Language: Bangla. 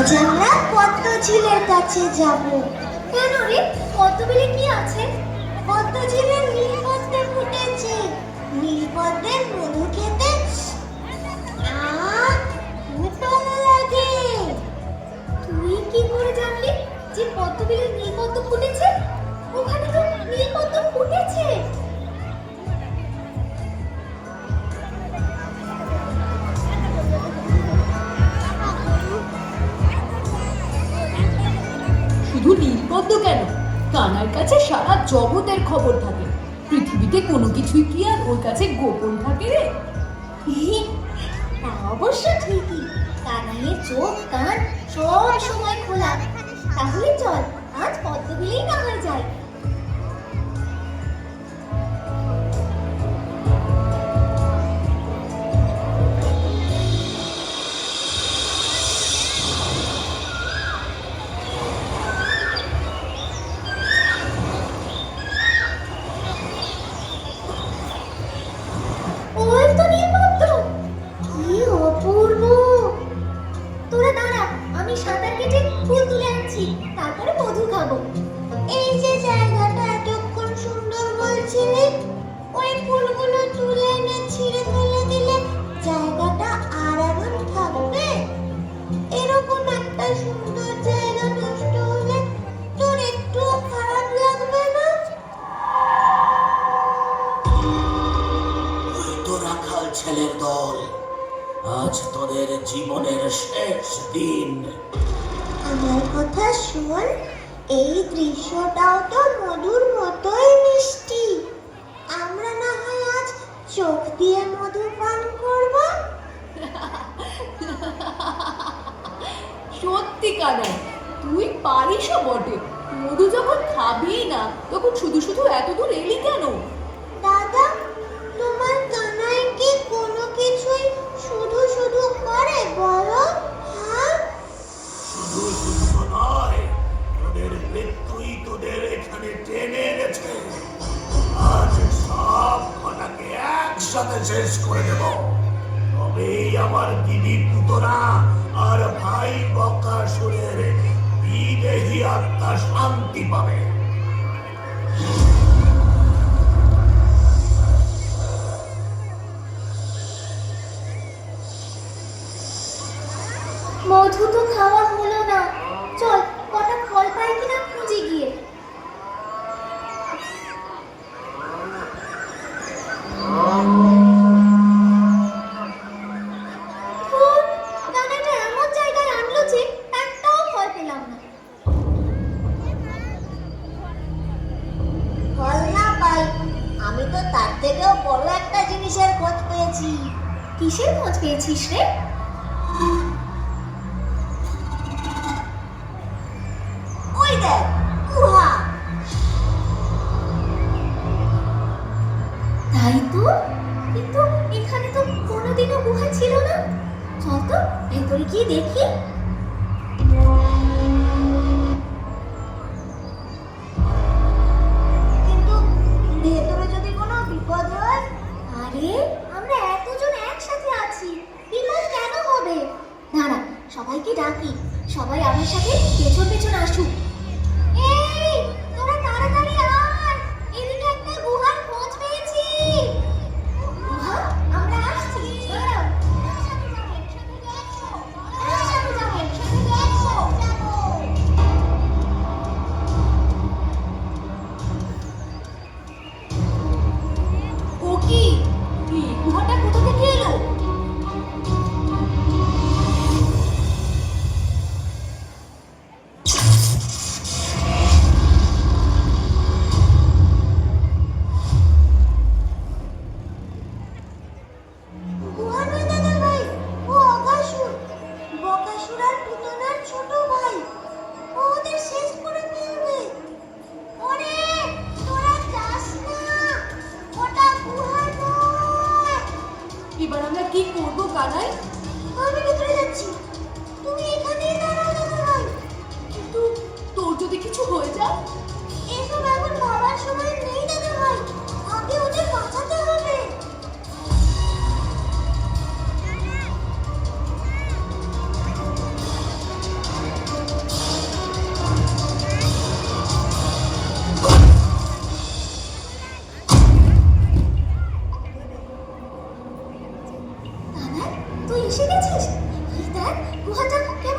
আজ আমরা পদ্মঝিলের কাছে যাব। কেন রে, পদ্মবিলে কি আছে? পদ্মঝিলের নীলপদ্ম ফুটেছে। নীলপদ্মের মধু খেতে খুব ভালো লাগে। তুই কি করে জানলি যে পদ্মবিলে নীলপদ্ম ফুটেছে? ওখানে তো নীলপদ্ম ফুটেছে। শুধু নীলপদ্ম কেন, কানার কাছে সারা জগতের খবর থাকে। পৃথিবীতে কোনো কিছুই কি আর ওর কাছে গোপন থাকে রে? তা অবশ্য ঠিকই, কানাইয়ের চোখ কান সব সময় খোলা। তাহলে চল আজ পদ্মবিলেই না হয় যাই। ওই তো নীলপদ্ম, কি অপূর্ব! তোরা দাঁড়া, আমি সাঁতার কেটে ফুল তুলে আনছি, তারপরে মধু খাবো। এই যে জায়গাটা এতক্ষণ সুন্দর বলছিলি, ওই ফুলগুলো তুলে এনে ছিঁড়ে ফেলে দিলে জায়গাটা আর এমন থাকবে? এরকম একটা সুন্দর জায়গা নষ্ট হলে তোর একটু খারাপ লাগবে না? ওই তো রাখাল ছেলের দল, আজ তোদের জীবনের শেষ দিন। আমার কথা শোন, এই দৃশ্যটাও তো মধুর মতোই মিষ্টি। আমরা না হয় আজ চোখ দিয়ে মধু পান করব। সত্যি কানাই, তুই পারিসও বটে। মধু যখন খাবিই না, তখন শুধু শুধু এত দূর এলি কেন? দাদা, তোমার কানাই কি কোনো কিছুই শুধু শুধু করে বলো? হ্যাঁ, শুধু শুধু নয়, তোদের মৃত্যুই তোদের এখানে টেনে এনেছে। আজ সব কটাকে একসাথে শেষ করে দেব, তবেই আমার দিদি পুতরা আর ভাই বকাসুরের বিদেহী আত্মা শান্তি পাবে। মধু তো খাওয়া হলো না, চল কটা ফল পাই কিনা খুঁজে গিয়ে। ধুর, কানাইটা এমন জায়গায় আনলো যে একটাও ফল পেলাম না। ফল না পাই, আমি তো তার থেকেও বড় একটা জিনিসের খোঁজ পেয়েছি। কিসের খোঁজ পেয়েছিস রে? ওই দেখ, গুহা। তাই তো, কিন্তু এখানে তো কোনোদিনও গুহা ছিল না। চল তো ভেতরে গিয়ে দেখি। কিন্তু ভেতরে যদি কোনো বিপদ হয়? আরে, আমরা এতজন একসাথে আছি, বিপদ কেন হবে? দাঁড়া, সবাইকে ডাকি, সবাই আমার সাথে পেছন পেছন আসুক। এই, তোরা তাড়াতাড়ি আয়, এদিকে একটা গুহার খোঁজ পেয়েছি। গুহা, আমরা আসছি, দাঁড়াও। একসাথে যাবো, একসাথে যাবো, একসাথে যাবো। ও কি, এই গুহাটা কোথা থেকে এলো? গুহা নয় দাদা ভাই, ও অগাসুর। বকাসুর আর পুতনার ছোট ভাই। ও ওদের শেষ করে ফেলবে। ওরে, তোরা যাস না, ওটা গুহা নয়। এবার আমরা কি করবো কানাই? আমি ভেতরে যাচ্ছি, তুমি এখানেই দাঁড়াও দাদা ভাই। কিন্তু তোর যদি কিছু হয়ে যায়? এসব এখন ভাবার সময় নেই দাদা ভাই, আগে ওদের বাঁচাতে হবে। গুহাটা কেমন